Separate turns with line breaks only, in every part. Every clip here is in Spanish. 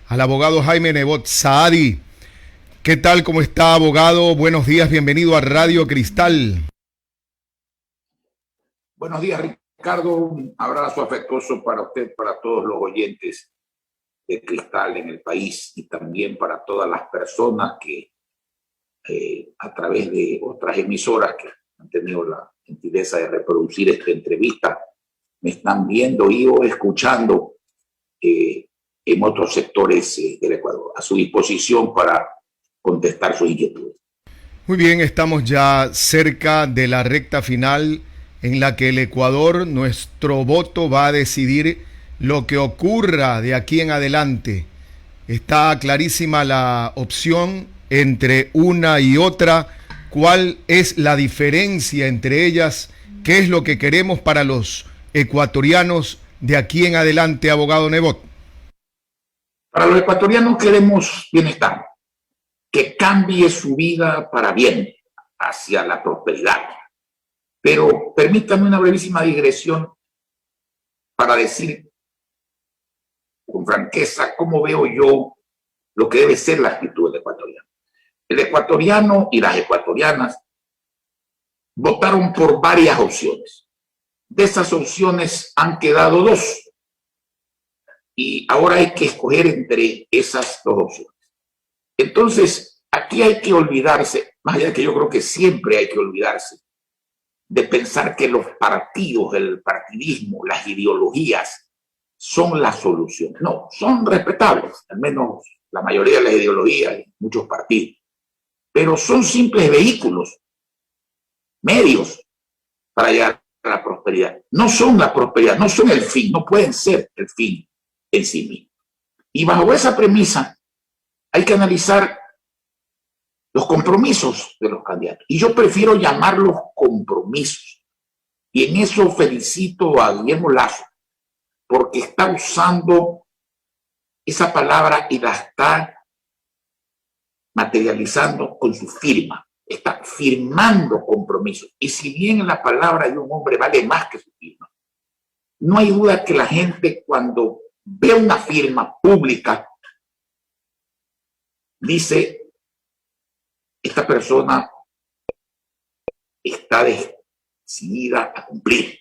al abogado Jaime Nebot Saadi. ¿Qué tal? ¿Cómo está, abogado? Buenos días, bienvenido a Radio Cristal.
Buenos días, Ricardo. Un abrazo afectuoso para usted, para todos los oyentes de Cristal en el país y también para todas las personas que a través de otras emisoras que han tenido la gentileza de reproducir esta entrevista me están viendo y o escuchando en otros sectores del Ecuador, a su disposición para contestar sus inquietudes.
Muy bien, estamos ya cerca de la recta final en la que el Ecuador, nuestro voto va a decidir lo que ocurra de aquí en adelante. Está clarísima la opción entre una y otra. ¿Cuál es la diferencia entre ellas? ¿Qué es lo que queremos para los ecuatorianos de aquí en adelante, abogado Nebot?
Para los ecuatorianos queremos bienestar, que cambie su vida para bien, hacia la prosperidad. Pero permítame una brevísima digresión para decir con franqueza cómo veo yo lo que debe ser la actitud del ecuatoriano. El ecuatoriano y las ecuatorianas votaron por varias opciones. De esas opciones han quedado dos. Y ahora hay que escoger entre esas dos opciones. Entonces, aquí hay que olvidarse, más allá de que yo creo que siempre hay que olvidarse, de pensar que los partidos, el partidismo, las ideologías son la solución. No, son respetables, al menos la mayoría de las ideologías y muchos partidos. Pero son simples vehículos, medios para llegar a la prosperidad. No son la prosperidad, no son el fin, no pueden ser el fin en sí mismo. Y bajo esa premisa hay que analizar los compromisos de los candidatos. Y yo prefiero llamarlos compromisos. Y en eso felicito a Guillermo Lasso, porque está usando esa palabra y la está materializando con su firma. Está firmando compromisos. Y si bien la palabra de un hombre vale más que su firma, no hay duda que la gente cuando ve una firma pública dice: esta persona está decidida a cumplir.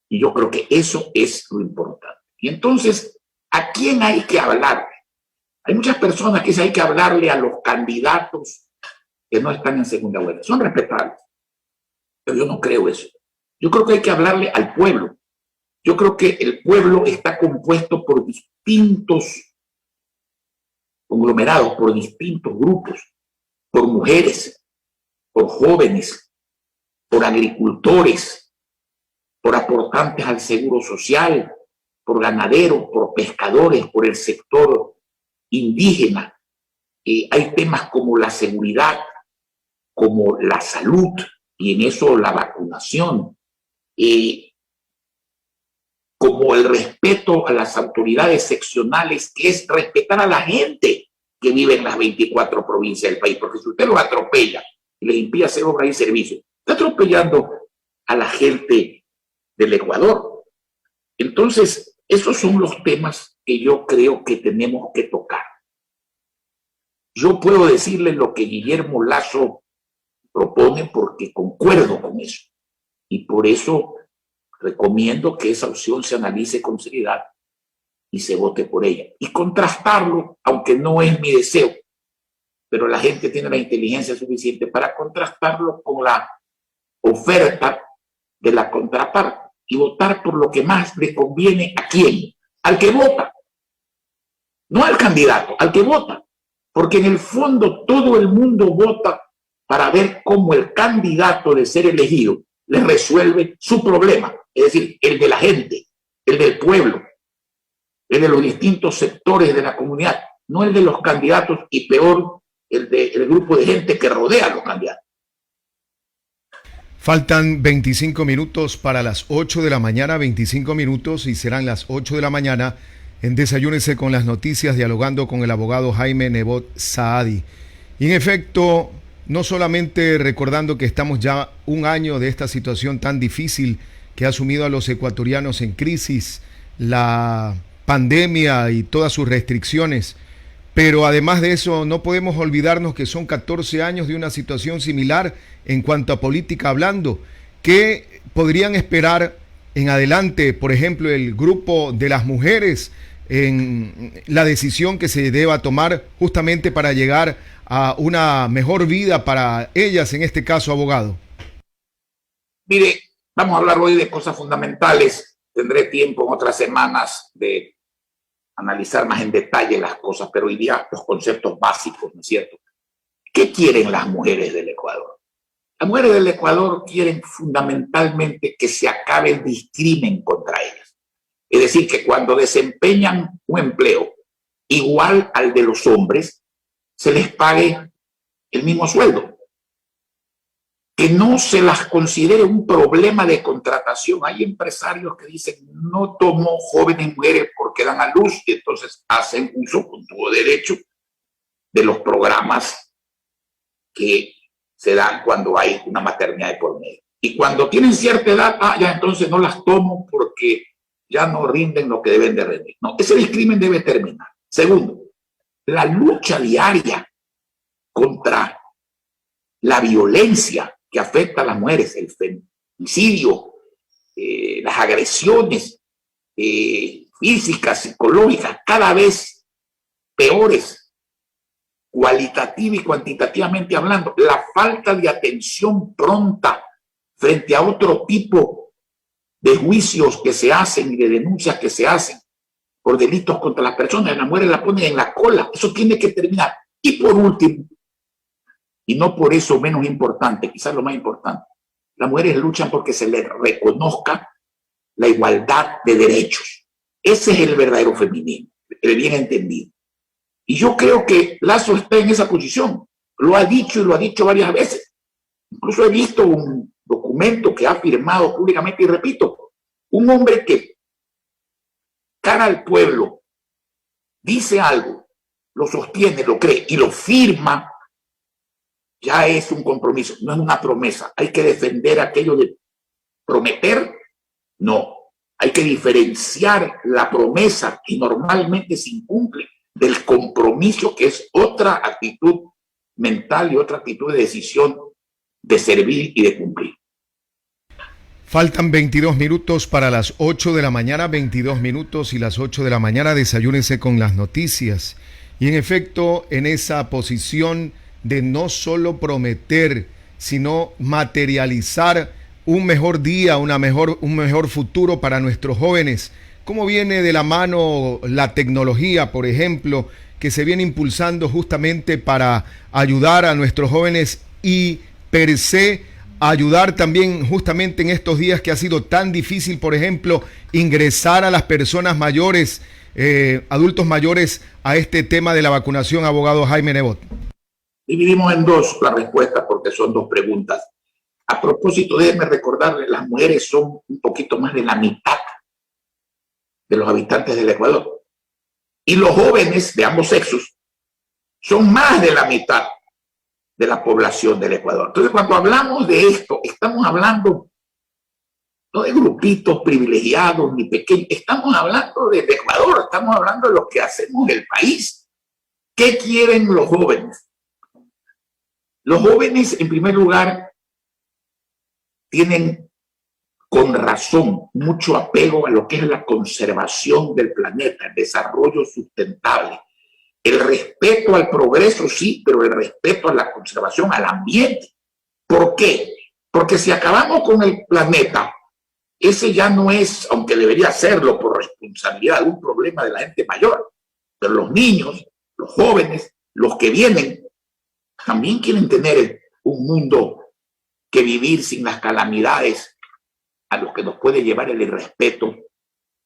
Y yo creo que eso es lo importante. Y entonces, ¿a quién hay que hablar? Hay muchas personas que dicen hay que hablarle a los candidatos que no están en segunda vuelta. Son respetables, pero yo no creo eso. Yo creo que hay que hablarle al pueblo. Yo creo que el pueblo está compuesto por distintos conglomerados, por distintos grupos, por mujeres, por jóvenes, por agricultores, por aportantes al seguro social, por ganaderos, por pescadores, por el sector indígena. Hay temas como la seguridad, como la salud, y en eso la vacunación, como el respeto a las autoridades seccionales, que es respetar a la gente que vive en las 24 provincias del país, porque si usted los atropella y les impide hacer obras y servicios, está atropellando a la gente del Ecuador. Entonces, esos son los temas que yo creo que tenemos que tocar. Yo puedo decirle lo que Guillermo Lasso propone porque concuerdo con eso. Y por eso recomiendo que esa opción se analice con seriedad y se vote por ella. Y contrastarlo, aunque no es mi deseo, pero la gente tiene la inteligencia suficiente para contrastarlo con la oferta de la contraparte y votar por lo que más le conviene a quién, al que vota, no al candidato, al que vota, porque en el fondo todo el mundo vota para ver cómo el candidato de ser elegido le resuelve su problema, es decir, el de la gente, el del pueblo, el de los distintos sectores de la comunidad, no el de los candidatos y peor el del grupo de gente que rodea a los candidatos.
Faltan 25 minutos para las 8 de la mañana, 25 minutos y serán las 8 de la mañana en Desayúnese con las Noticias, dialogando con el abogado Jaime Nebot Saadi. Y en efecto, no solamente recordando que estamos ya un año de esta situación tan difícil que ha sumido a los ecuatorianos en crisis, la pandemia y todas sus restricciones. Pero además de eso, no podemos olvidarnos que son 14 años de una situación similar en cuanto a política hablando. ¿Qué podrían esperar en adelante, por ejemplo, el grupo de las mujeres en la decisión que se deba tomar justamente para llegar a una mejor vida para ellas, en este caso, abogado?
Mire, vamos a hablar hoy de cosas fundamentales. Tendré tiempo en otras semanas de analizar más en detalle las cosas, pero hoy día los conceptos básicos, ¿no es cierto? ¿Qué quieren las mujeres del Ecuador? Las mujeres del Ecuador quieren fundamentalmente que se acabe el discrimen contra ellas. Es decir, que cuando desempeñan un empleo igual al de los hombres, se les pague el mismo sueldo. Que no se las considere un problema de contratación. Hay empresarios que dicen, no tomo jóvenes mujeres porque dan a luz, y entonces hacen uso con todo derecho de los programas que se dan cuando hay una maternidad de por medio. Y cuando tienen cierta edad, ya entonces no las tomo porque ya no rinden lo que deben de rendir. No, ese discrimen debe terminar. Segundo, la lucha diaria contra la violencia que afecta a las mujeres, el feminicidio, las agresiones físicas, psicológicas, cada vez peores, cualitativa y cuantitativamente hablando, la falta de atención pronta frente a otro tipo de juicios que se hacen y de denuncias que se hacen por delitos contra las personas, las mujeres la ponen en la cola, eso tiene que terminar. Y por último, y no por eso menos importante, quizás lo más importante, las mujeres luchan porque se les reconozca la igualdad de derechos. Ese es el verdadero feminismo, el bien entendido. Y yo creo que Lasso está en esa posición. Lo ha dicho y lo ha dicho varias veces. Incluso he visto un documento que ha firmado públicamente, y repito, un hombre que cara al pueblo dice algo, lo sostiene, lo cree y lo firma, ya es un compromiso, no es una promesa. Hay que defender aquello de prometer, no. Hay que diferenciar la promesa que normalmente se incumple del compromiso, que es otra actitud mental y otra actitud de decisión de servir y de cumplir.
Faltan 22 minutos para las 8 de la mañana, 22 minutos y las 8 de la mañana, desayúnese con las noticias. Y en efecto, en esa posición de no solo prometer, sino materializar un mejor día, un mejor futuro para nuestros jóvenes. ¿Cómo viene de la mano la tecnología, por ejemplo, que se viene impulsando justamente para ayudar a nuestros jóvenes y per se ayudar también justamente en estos días que ha sido tan difícil, por ejemplo, ingresar a las personas mayores, adultos mayores, a este tema de la vacunación, abogado Jaime Nebot?
Dividimos en dos la respuesta porque son dos preguntas. A propósito, déjenme recordarles, las mujeres son un poquito más de la mitad de los habitantes del Ecuador. Y los jóvenes de ambos sexos son más de la mitad de la población del Ecuador. Entonces, cuando hablamos de esto, estamos hablando no de grupitos privilegiados ni pequeños, estamos hablando del Ecuador, estamos hablando de lo que hacemos en el país. ¿Qué quieren los jóvenes? Los jóvenes, en primer lugar, tienen con razón mucho apego a lo que es la conservación del planeta, el desarrollo sustentable, el respeto al progreso, sí, pero el respeto a la conservación, al ambiente. ¿Por qué? Porque si acabamos con el planeta, ese ya no es, aunque debería serlo por responsabilidad, un problema de la gente mayor, pero los niños, los jóvenes, los que vienen, también quieren tener un mundo que vivir sin las calamidades a los que nos puede llevar el irrespeto,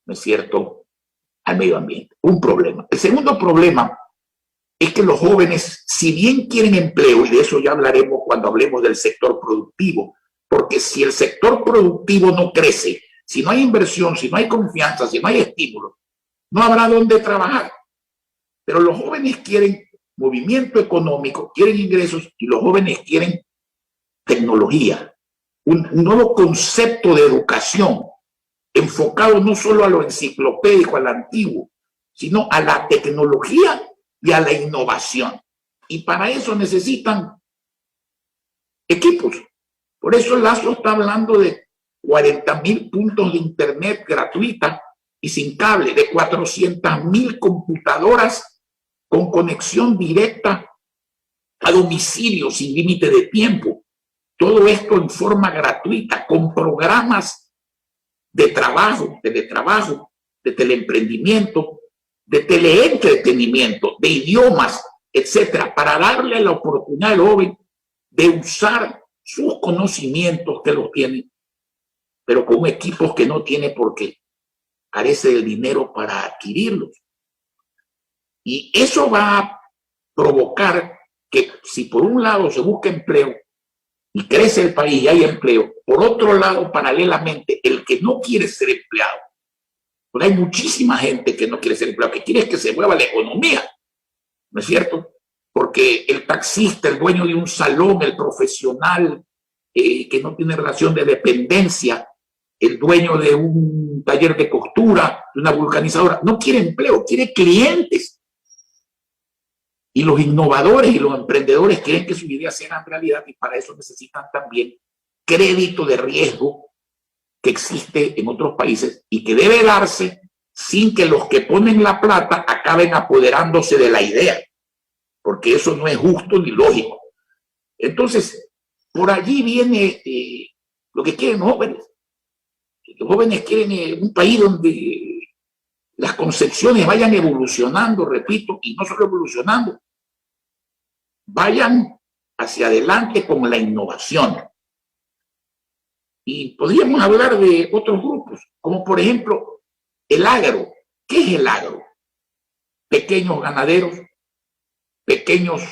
¿no es cierto?, al medio ambiente. Un problema. El segundo problema es que los jóvenes, si bien quieren empleo, y de eso ya hablaremos cuando hablemos del sector productivo, porque si el sector productivo no crece, si no hay inversión, si no hay confianza, si no hay estímulo, no habrá dónde trabajar. Pero los jóvenes quieren movimiento económico, quieren ingresos, y los jóvenes quieren tecnología, un nuevo concepto de educación enfocado no solo a lo enciclopédico, a lo antiguo, sino a la tecnología y a la innovación. Y para eso necesitan equipos. Por eso Lazo está hablando de 40.000 puntos de internet gratuita y sin cable, de 400.000 computadoras con conexión directa a domicilio sin límite de tiempo. Todo esto en forma gratuita, con programas de trabajo, teletrabajo, de teleemprendimiento, de teleentretenimiento, de idiomas, etcétera, para darle la oportunidad al joven de usar sus conocimientos que los tiene, pero con equipos que no tiene porque carece del dinero para adquirirlos. Y eso va a provocar que si por un lado se busca empleo y crece el país y hay empleo, por otro lado, paralelamente, el que no quiere ser empleado, porque hay muchísima gente que no quiere ser empleado, que quiere que se mueva la economía, ¿no es cierto? Porque el taxista, el dueño de un salón, el profesional que no tiene relación de dependencia, el dueño de un taller de costura, de una vulcanizadora, no quiere empleo, quiere clientes. Y los innovadores y los emprendedores quieren que sus ideas sean realidad y para eso necesitan también crédito de riesgo que existe en otros países y que debe darse sin que los que ponen la plata acaben apoderándose de la idea, porque eso no es justo ni lógico. Entonces, por allí viene lo que quieren los jóvenes. Los jóvenes quieren un país donde las concepciones vayan evolucionando, repito, y no solo evolucionando, vayan hacia adelante con la innovación. Y podríamos hablar de otros grupos, como por ejemplo el agro. ¿Qué es el agro? Pequeños ganaderos, pequeños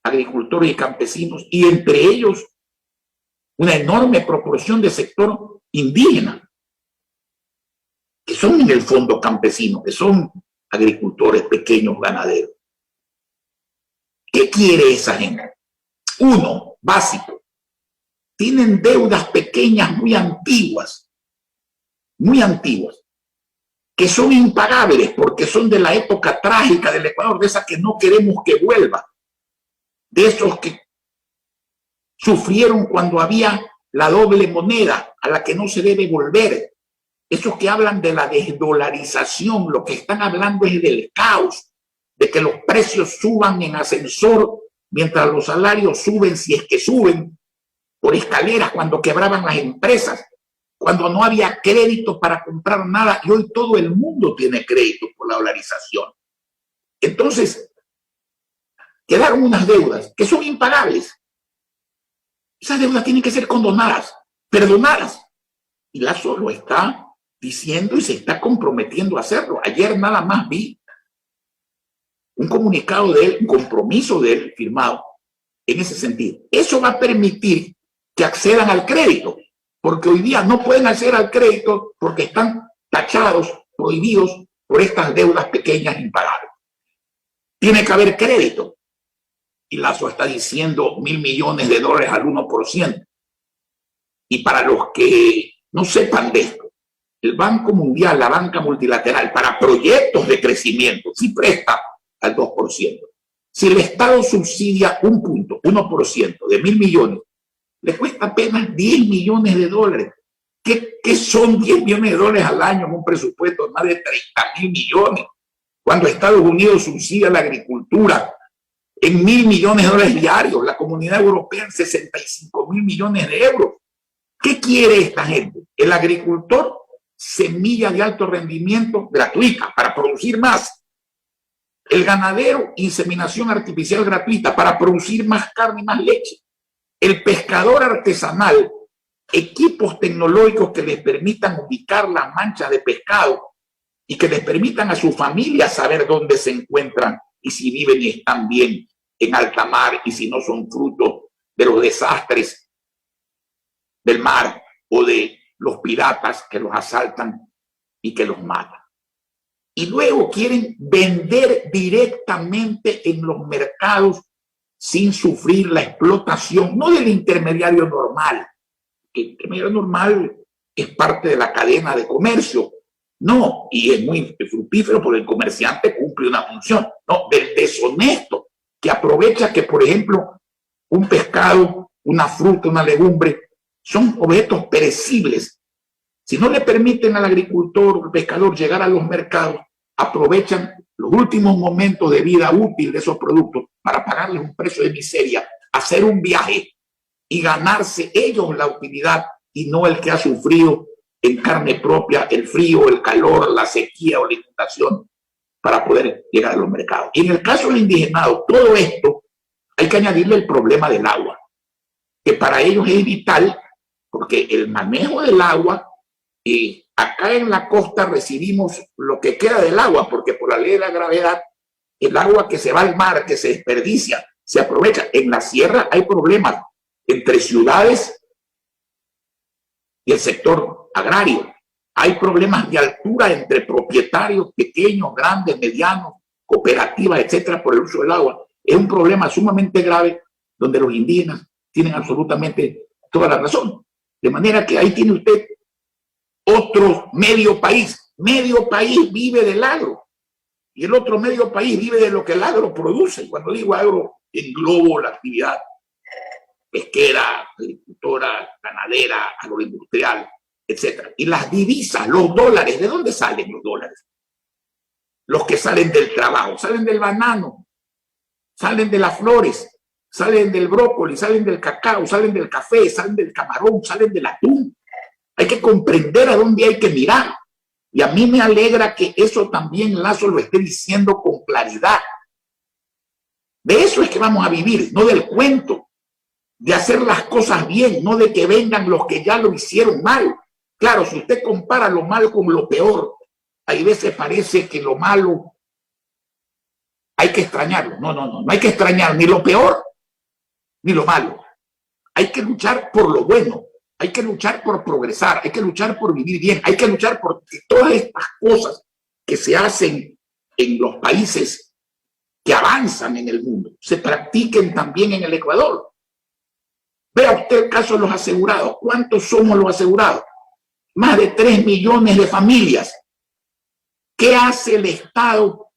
agricultores y campesinos, y entre ellos una enorme proporción de sector indígena, que son en el fondo campesinos, que son agricultores, pequeños ganaderos. ¿Qué quiere esa gente? Uno, básico. Tienen deudas pequeñas muy antiguas, que son impagables porque son de la época trágica del Ecuador, de esas que no queremos que vuelva, de esos que sufrieron cuando había la doble moneda a la que no se debe volver, esos que hablan de la desdolarización, lo que están hablando es del caos, de que los precios suban en ascensor mientras los salarios suben, si es que suben, por escaleras cuando quebraban las empresas, cuando no había crédito para comprar nada, y hoy todo el mundo tiene crédito por la dolarización. Entonces, quedaron unas deudas que son impagables. Esas deudas tienen que ser condonadas, perdonadas. Y Lazo lo está diciendo y se está comprometiendo a hacerlo. Ayer nada más vi un comunicado de él, un compromiso de él firmado en ese sentido. Eso va a permitir que accedan al crédito, porque hoy día no pueden acceder al crédito porque están tachados, prohibidos por estas deudas pequeñas impagables. Tiene que haber crédito. Y Lazo está diciendo $1.000 millones al 1%. Y para los que no sepan de esto, el Banco Mundial, la banca multilateral, para proyectos de crecimiento, sí presta al 2%. Si el Estado subsidia un punto, 1% de $1.000 millones, le cuesta apenas $10 millones. ¿Qué son $10 millones al año en un presupuesto de más de 30.000 millones? Cuando Estados Unidos subsidia la agricultura en $1.000 millones diarios, la Comunidad Europea en 65.000 millones de euros. ¿Qué quiere esta gente? El agricultor, semilla de alto rendimiento gratuita para producir más. El ganadero, inseminación artificial gratuita para producir más carne y más leche. El pescador artesanal, equipos tecnológicos que les permitan ubicar las manchas de pescado y que les permitan a su familia saber dónde se encuentran y si viven y están bien en alta mar y si no son fruto de los desastres del mar o de los piratas que los asaltan y que los matan. Y luego quieren vender directamente en los mercados sin sufrir la explotación, no del intermediario normal. El intermediario normal es parte de la cadena de comercio. No, y es muy fructífero porque el comerciante cumple una función. No, del deshonesto que aprovecha que, por ejemplo, un pescado, una fruta, una legumbre, son objetos perecibles. Si no le permiten al agricultor o al pescador llegar a los mercados, aprovechan los últimos momentos de vida útil de esos productos para pagarles un precio de miseria, hacer un viaje y ganarse ellos la utilidad y no el que ha sufrido en carne propia el frío, el calor, la sequía o la inundación para poder llegar a los mercados. Y en el caso del indigenado, todo esto hay que añadirle el problema del agua, que para ellos es vital porque el manejo del agua, y acá en la costa recibimos lo que queda del agua, porque por la ley de la gravedad, el agua que se va al mar, que se desperdicia, se aprovecha. En la sierra hay problemas entre ciudades y el sector agrario. Hay problemas de altura entre propietarios pequeños, grandes, medianos, cooperativas, etcétera, por el uso del agua. Es un problema sumamente grave donde los indígenas tienen absolutamente toda la razón. De manera que ahí tiene usted otro medio país. Medio país vive del agro y el otro medio país vive de lo que el agro produce. Cuando digo agro, englobo la actividad pesquera, agricultora, ganadera, agroindustrial, etcétera. Y las divisas, los dólares, ¿de dónde salen los dólares? Los que salen del trabajo, salen del banano, salen de las flores, salen del brócoli, salen del cacao, salen del café, salen del camarón, salen del atún. Hay que comprender a dónde hay que mirar. Y a mí me alegra que eso también Lazo lo esté diciendo con claridad. De eso es que vamos a vivir, no del cuento, de hacer las cosas bien, no de que vengan los que ya lo hicieron mal. Claro, si usted compara lo malo con lo peor, hay veces parece que lo malo hay que extrañarlo. No hay que extrañar ni lo peor ni lo malo. Hay que luchar por lo bueno, hay que luchar por progresar, hay que luchar por vivir bien, hay que luchar por que todas estas cosas que se hacen en los países que avanzan en el mundo se practiquen también en el Ecuador. Vea usted el caso de los asegurados. ¿Cuántos somos los asegurados? Más de 3 millones de familias. ¿Qué hace el Estado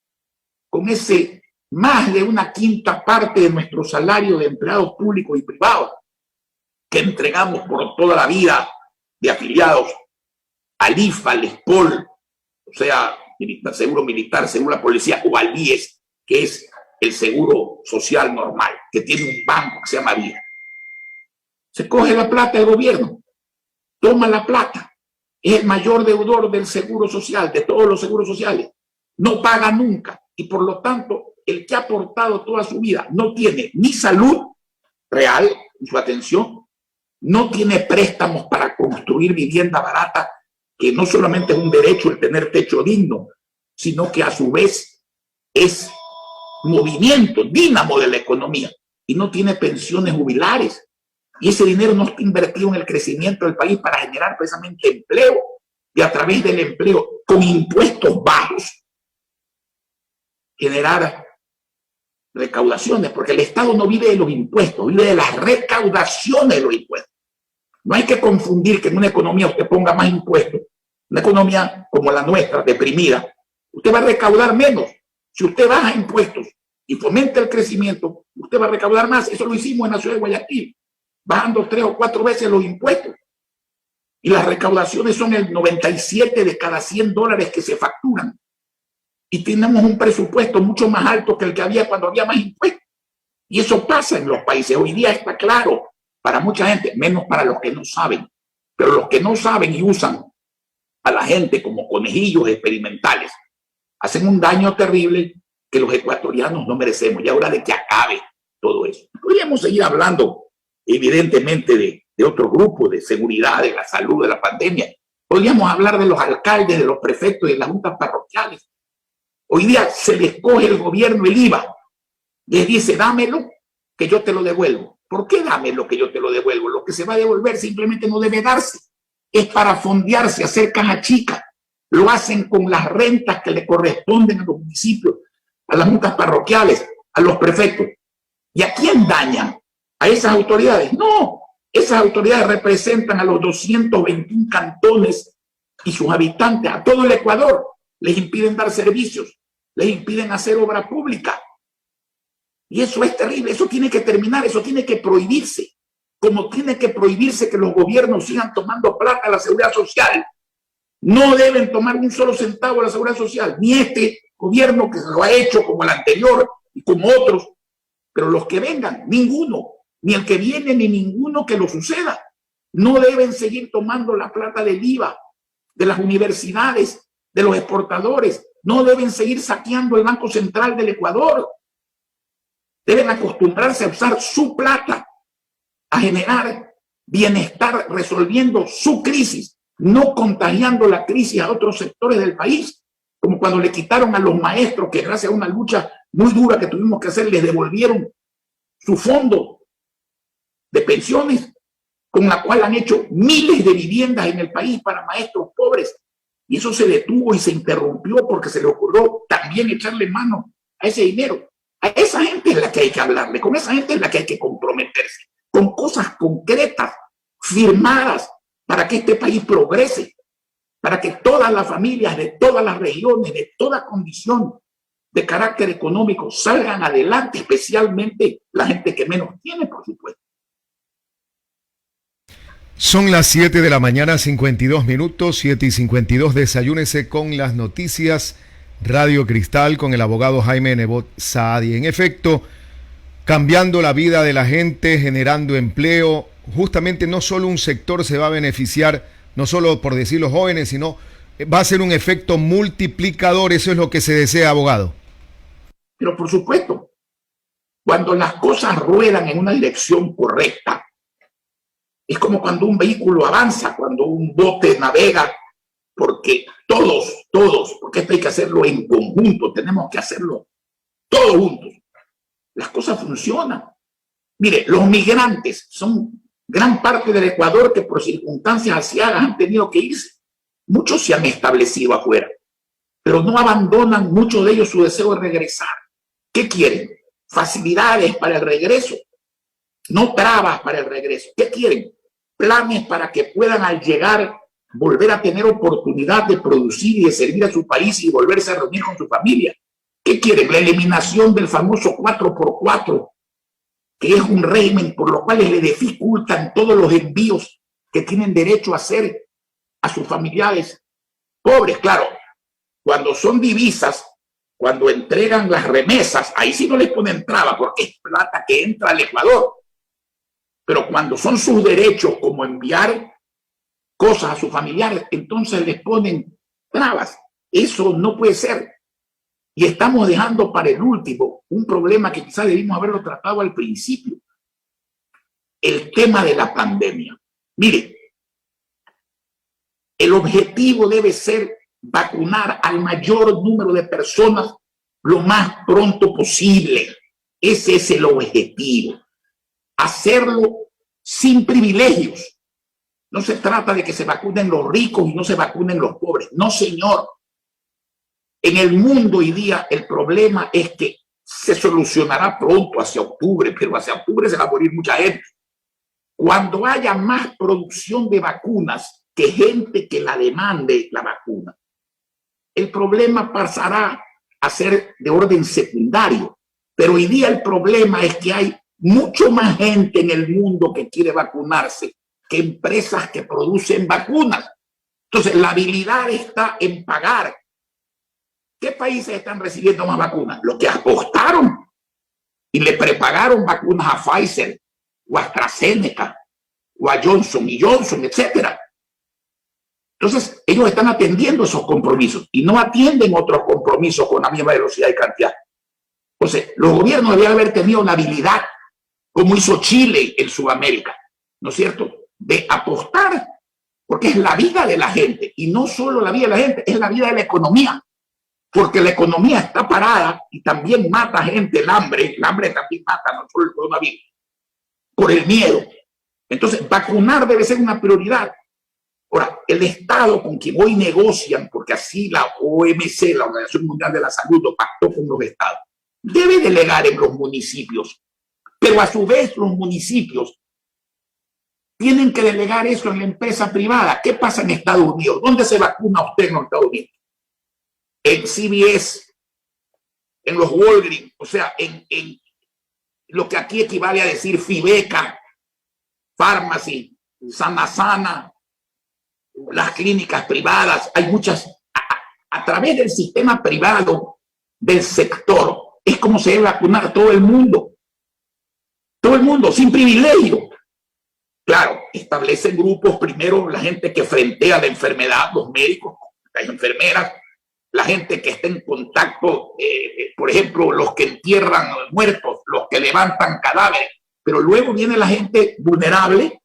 con ese más de una quinta parte de nuestro salario de empleados públicos y privados que entregamos por toda la vida de afiliados al IFA, al ESPOL, o sea, seguro militar, seguro la policía, o al IES, que es el seguro social normal, que tiene un banco que se llama Vida? Se coge la plata del gobierno, toma la plata, es el mayor deudor del seguro social, de todos los seguros sociales, no paga nunca y por lo tanto el que ha aportado toda su vida no tiene ni salud real en su atención, no tiene préstamos para construir vivienda barata, que no solamente es un derecho el tener techo digno, sino que a su vez es movimiento, dínamo de la economía, y no tiene pensiones jubilares. Y ese dinero no está invertido en el crecimiento del país para generar precisamente empleo, y a través del empleo, con impuestos bajos, generar recaudaciones, porque el Estado no vive de los impuestos, vive de las recaudaciones de los impuestos. No hay que confundir que en una economía usted ponga más impuestos, una economía como la nuestra, deprimida, usted va a recaudar menos. Si usted baja impuestos y fomenta el crecimiento, usted va a recaudar más. Eso lo hicimos en la ciudad de Guayaquil, bajando 3 o 4 veces los impuestos. Y las recaudaciones son el 97 de cada 100 dólares que se facturan. Y tenemos un presupuesto mucho más alto que el que había cuando había más impuestos. Y eso pasa en los países. Hoy día está claro para mucha gente, menos para los que no saben. Pero los que no saben y usan a la gente como conejillos experimentales, hacen un daño terrible que los ecuatorianos no merecemos. Y ahora de que acabe todo eso. Podríamos seguir hablando, evidentemente, de otro grupo, de seguridad, de la salud, de la pandemia. Podríamos hablar de los alcaldes, de los prefectos y de las juntas parroquiales. Hoy día se les coge el gobierno el IVA. Les dice, dámelo, que yo te lo devuelvo. ¿Por qué dámelo, que yo te lo devuelvo? Lo que se va a devolver simplemente no debe darse. Es para fondearse, hacer caja chica. Lo hacen con las rentas que le corresponden a los municipios, a las juntas parroquiales, a los prefectos. ¿Y a quién dañan? ¿A esas autoridades? No, Esas autoridades representan a los 221 cantones y sus habitantes, a todo el Ecuador. Les impiden dar servicios, les impiden hacer obra pública. Y eso es terrible, eso tiene que terminar, eso tiene que prohibirse. Como tiene que prohibirse que los gobiernos sigan tomando plata a la seguridad social. No deben tomar un solo centavo a la seguridad social, ni este gobierno que lo ha hecho como el anterior y como otros, pero los que vengan, ninguno, ni el que viene ni ninguno que lo suceda. No deben seguir tomando la plata del IVA, de las universidades, de los exportadores. No deben seguir saqueando el Banco Central del Ecuador. Deben acostumbrarse a usar su plata, a generar bienestar resolviendo su crisis, no contagiando la crisis a otros sectores del país, como cuando le quitaron a los maestros, que gracias a una lucha muy dura que tuvimos que hacer, les devolvieron su fondo de pensiones, con la cual han hecho miles de viviendas en el país para maestros pobres. Y eso se detuvo y se interrumpió porque se le ocurrió también echarle mano a ese dinero. A esa gente es la que hay que hablarle, con esa gente es la que hay que comprometerse, con cosas concretas, firmadas, para que este país progrese, para que todas las familias de todas las regiones, de toda condición de carácter económico salgan adelante, especialmente la gente que menos tiene, por supuesto.
Son las 7 de la mañana, 52 minutos, 7:52. Desayúnese con las noticias. Radio Cristal con el abogado Jaime Nebot Saadi. En efecto, cambiando la vida de la gente, generando empleo, justamente no solo un sector se va a beneficiar, no solo por decir los jóvenes, sino va a ser un efecto multiplicador. Eso es lo que se desea, abogado.
Pero por supuesto, cuando las cosas ruedan en una dirección correcta, es como cuando un vehículo avanza, cuando un bote navega, porque todos, porque esto hay que hacerlo en conjunto, tenemos que hacerlo todos juntos. Las cosas funcionan. Mire, los migrantes son gran parte del Ecuador que por circunstancias aciagas han tenido que irse. Muchos se han establecido afuera, pero no abandonan muchos de ellos su deseo de regresar. ¿Qué quieren? Facilidades para el regreso, no trabas para el regreso. ¿Qué quieren? Planes para que puedan al llegar volver a tener oportunidad de producir y de servir a su país y volverse a reunir con su familia. ¿Qué quieren? La eliminación del famoso 4x4, que es un régimen por lo cual le dificultan todos los envíos que tienen derecho a hacer a sus familiares pobres. Claro, cuando son divisas, cuando entregan las remesas, ahí sí no les ponen traba porque es plata que entra al Ecuador. Pero cuando son sus derechos, como enviar cosas a sus familiares, entonces les ponen trabas. Eso no puede ser. Y estamos dejando para el último un problema que quizás debimos haberlo tratado al principio. El tema de la pandemia. Mire, el objetivo debe ser vacunar al mayor número de personas lo más pronto posible. Ese es el objetivo. Hacerlo sin privilegios. No se trata de que se vacunen los ricos y no se vacunen los pobres. No, señor. En el mundo hoy día el problema es que se solucionará pronto, hacia octubre, pero hacia octubre se va a morir mucha gente. Cuando haya más producción de vacunas que gente que la demande la vacuna, el problema pasará a ser de orden secundario. Pero hoy día el problema es que hay mucho más gente en el mundo que quiere vacunarse que empresas que producen vacunas. Entonces, la habilidad está en pagar. ¿Qué países están recibiendo más vacunas? Los que apostaron y le prepagaron vacunas a Pfizer o a AstraZeneca o a Johnson y Johnson, etcétera. Entonces, ellos están atendiendo esos compromisos y no atienden otros compromisos con la misma velocidad y cantidad. Entonces, los gobiernos debían haber tenido la habilidad, como hizo Chile en Sudamérica, ¿no es cierto?, de apostar, porque es la vida de la gente, y no solo la vida de la gente, es la vida de la economía, porque la economía está parada y también mata gente el hambre también mata, no solo el coronavirus, por el miedo. Entonces, vacunar debe ser una prioridad. Ahora, el Estado con quien hoy negocian, porque así la OMC, la Organización Mundial de la Salud, lo pactó con los estados, debe delegar en los municipios, pero a su vez los municipios Tienen que delegar eso en la empresa privada. ¿Qué pasa en Estados Unidos? ¿Dónde se vacuna usted en los Estados Unidos? En CVS, en los Walgreens, o sea, en lo que aquí equivale a decir Fibeca, Pharmacy, Sana, las clínicas privadas. Hay muchas. A través del sistema privado del sector es como se debe vacunar todo el mundo. Todo el mundo, sin privilegio. Claro, establecen grupos, primero la gente que frentea la enfermedad, los médicos, las enfermeras, la gente que está en contacto, por ejemplo, los que entierran muertos, los que levantan cadáveres, pero luego viene la gente vulnerable,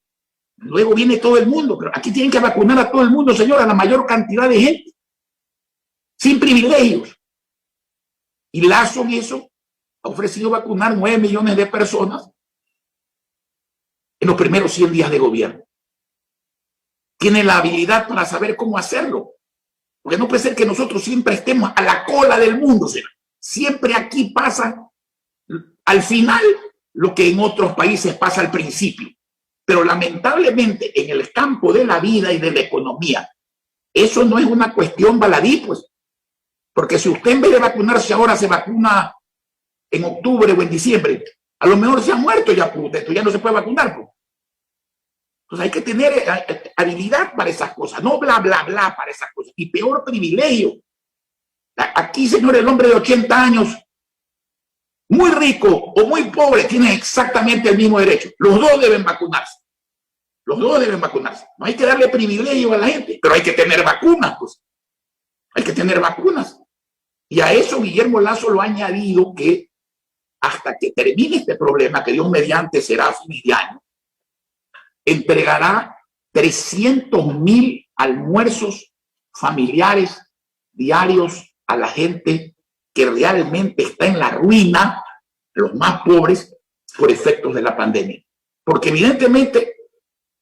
luego viene todo el mundo, pero aquí tienen que vacunar a todo el mundo, señora, la mayor cantidad de gente, sin privilegios. Y Lazo en eso ha ofrecido vacunar 9 millones de personas en los primeros 100 días de gobierno. Tiene la habilidad para saber cómo hacerlo. Porque no puede ser que nosotros siempre estemos a la cola del mundo. ¿Sí? Siempre aquí pasa al final lo que en otros países pasa al principio. Pero lamentablemente en el campo de la vida y de la economía, eso no es una cuestión baladí, pues. Porque si usted en vez de vacunarse ahora se vacuna en octubre o en diciembre, a lo mejor se ha muerto ya, pues, ya no se puede vacunar, pues. Entonces hay que tener habilidad para esas cosas, no bla, bla, bla para esas cosas. Y peor, privilegio. Aquí, señor, el hombre de 80 años, muy rico o muy pobre, tiene exactamente el mismo derecho. Los dos deben vacunarse. Los dos deben vacunarse. No hay que darle privilegio a la gente, pero hay que tener vacunas, pues. Hay que tener vacunas. Y a eso Guillermo Lazo lo ha añadido que hasta que termine este problema, que Dios mediante será a fin de año, entregará 300.000 almuerzos familiares diarios a la gente que realmente está en la ruina, los más pobres, por efectos de la pandemia. Porque evidentemente,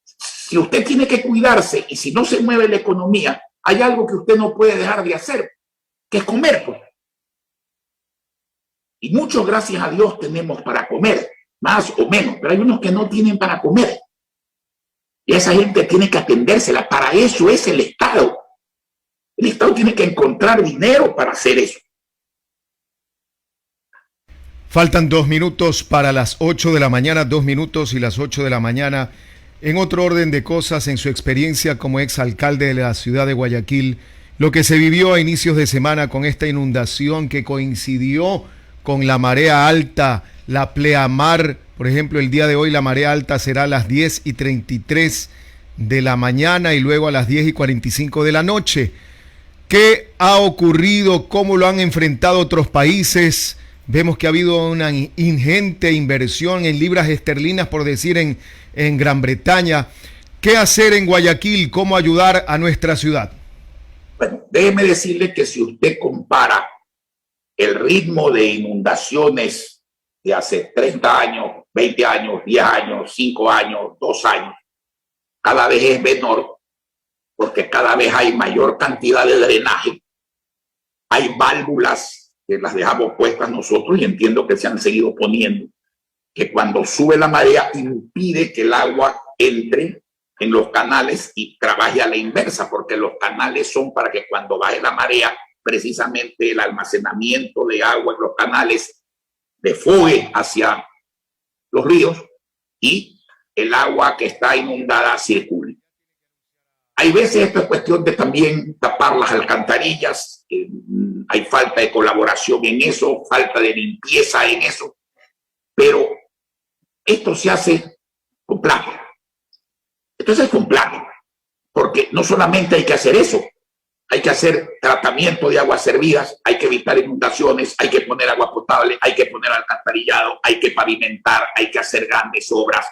si usted tiene que cuidarse y si no se mueve la economía, hay algo que usted no puede dejar de hacer, que es comer, pues. Y muchos, gracias a Dios, tenemos para comer, más o menos, pero hay unos que no tienen para comer. Y esa gente tiene que atendérsela. Para eso es el Estado. El Estado tiene que encontrar dinero para hacer eso.
Faltan 2 minutos para las 8 de la mañana, 2 minutos y las 8 de la mañana. En otro orden de cosas, en su experiencia como exalcalde de la ciudad de Guayaquil, lo que se vivió a inicios de semana con esta inundación que coincidió con la marea alta, la pleamar. Por ejemplo, el día de hoy la marea alta será a las 10:33 de la mañana y luego a las 10:45 de la noche. ¿Qué ha ocurrido? ¿Cómo lo han enfrentado otros países? Vemos que ha habido una ingente inversión en libras esterlinas, por decir, en Gran Bretaña. ¿Qué hacer en Guayaquil? ¿Cómo ayudar a nuestra ciudad?
Bueno, déjeme decirle que si usted compara el ritmo de inundaciones de hace 30 años, 20 años, 10 años, 5 años, 2 años, cada vez es menor, porque cada vez hay mayor cantidad de drenaje. Hay válvulas que las dejamos puestas nosotros y entiendo que se han seguido poniendo, que cuando sube la marea impide que el agua entre en los canales y trabaje a la inversa, porque los canales son para que cuando baje la marea, precisamente el almacenamiento de agua en los canales desfogue hacia los ríos y el agua que está inundada circule. Hay veces esto es cuestión de también tapar las alcantarillas, hay falta de colaboración en eso, falta de limpieza en eso, pero esto se hace con plata. Entonces es con plata, porque no solamente hay que hacer eso, hay que hacer tratamiento de aguas servidas, hay que evitar inundaciones, hay que poner agua potable, hay que poner alcantarillado, hay que pavimentar, hay que hacer grandes obras,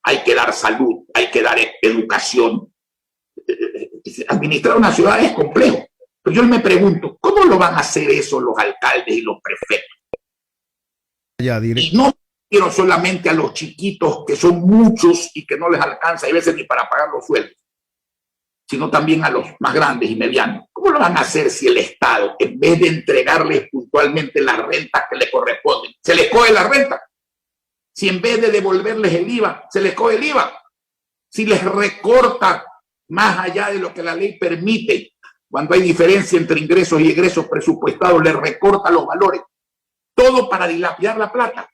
hay que dar salud, hay que dar educación. Administrar una ciudad es complejo, pero yo me pregunto, ¿cómo lo van a hacer eso los alcaldes y los prefectos? Y no quiero solamente a los chiquitos, que son muchos y que no les alcanza, hay veces ni para pagar los sueldos, sino también a los más grandes y medianos. ¿Cómo lo van a hacer si el Estado, en vez de entregarles puntualmente las rentas que le corresponden, se les coge la renta? Si en vez de devolverles el IVA, se les coge el IVA. si les recorta más allá de lo que la ley permite, cuando hay diferencia entre ingresos y egresos presupuestados, les recorta los valores, todo para dilapidar la plata,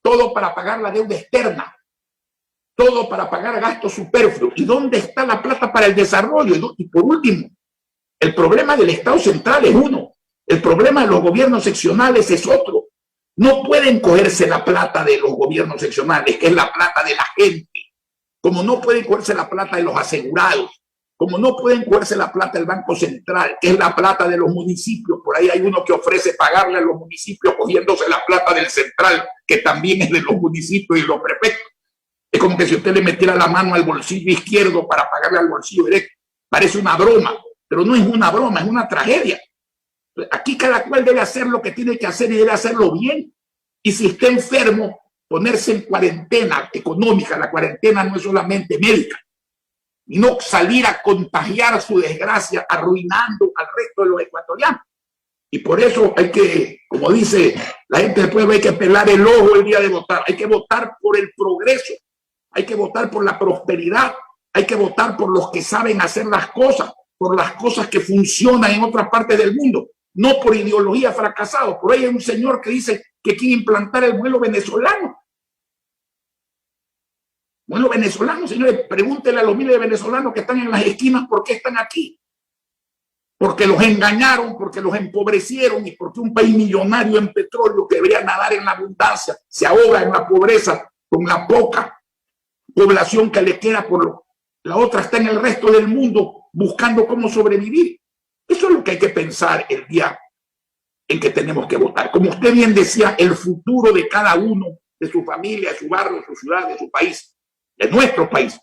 todo para pagar la deuda externa, todo para pagar gastos superfluos. ¿Y dónde está la plata para el desarrollo? Y por último, el problema del Estado central es uno, el problema de los gobiernos seccionales es otro. No pueden cogerse la plata de los gobiernos seccionales, que es la plata de la gente, como no pueden cogerse la plata de los asegurados, como no pueden cogerse la plata del Banco Central, que es la plata de los municipios. Por ahí hay uno que ofrece pagarle a los municipios cogiéndose la plata del central, que también es de los municipios y los prefectos. Es como que si usted le metiera la mano al bolsillo izquierdo para pagarle al bolsillo derecho. Parece una broma, pero no es una broma, es una tragedia. Aquí cada cual debe hacer lo que tiene que hacer y debe hacerlo bien. Y si está enfermo, ponerse en cuarentena económica. La cuarentena no es solamente médica. Y no salir a contagiar su desgracia arruinando al resto de los ecuatorianos. Y por eso hay que, como dice la gente del pueblo, hay que pelar el ojo el día de votar. Hay que votar por el progreso. Hay que votar por la prosperidad. Hay que votar por los que saben hacer las cosas, por las cosas que funcionan en otras partes del mundo. No por ideología fracasados. Por ahí hay un señor que dice que quiere implantar el vuelo venezolano. Vuelo venezolano, señores, pregúntenle a los miles de venezolanos que están en las esquinas por qué están aquí. Porque los engañaron, porque los empobrecieron y porque un país millonario en petróleo que debería nadar en la abundancia se ahoga en la pobreza con la poca población que le queda la otra está en el resto del mundo buscando cómo sobrevivir. Eso es lo que hay que pensar el día en que tenemos que votar. Como usted bien decía, el futuro de cada uno, de su familia, de su barrio, de su ciudad, de su país, de nuestro país,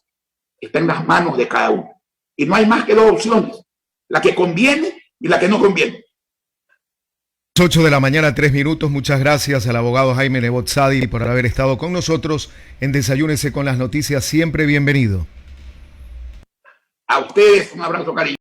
está en las manos de cada uno. Y no hay más que dos opciones, la que conviene y la que no conviene.
8 de la mañana, 3 minutos. Muchas gracias al abogado Jaime Nebot Sadi por haber estado con nosotros en Desayúnese con las Noticias. Siempre bienvenido.
A ustedes un abrazo, cariño.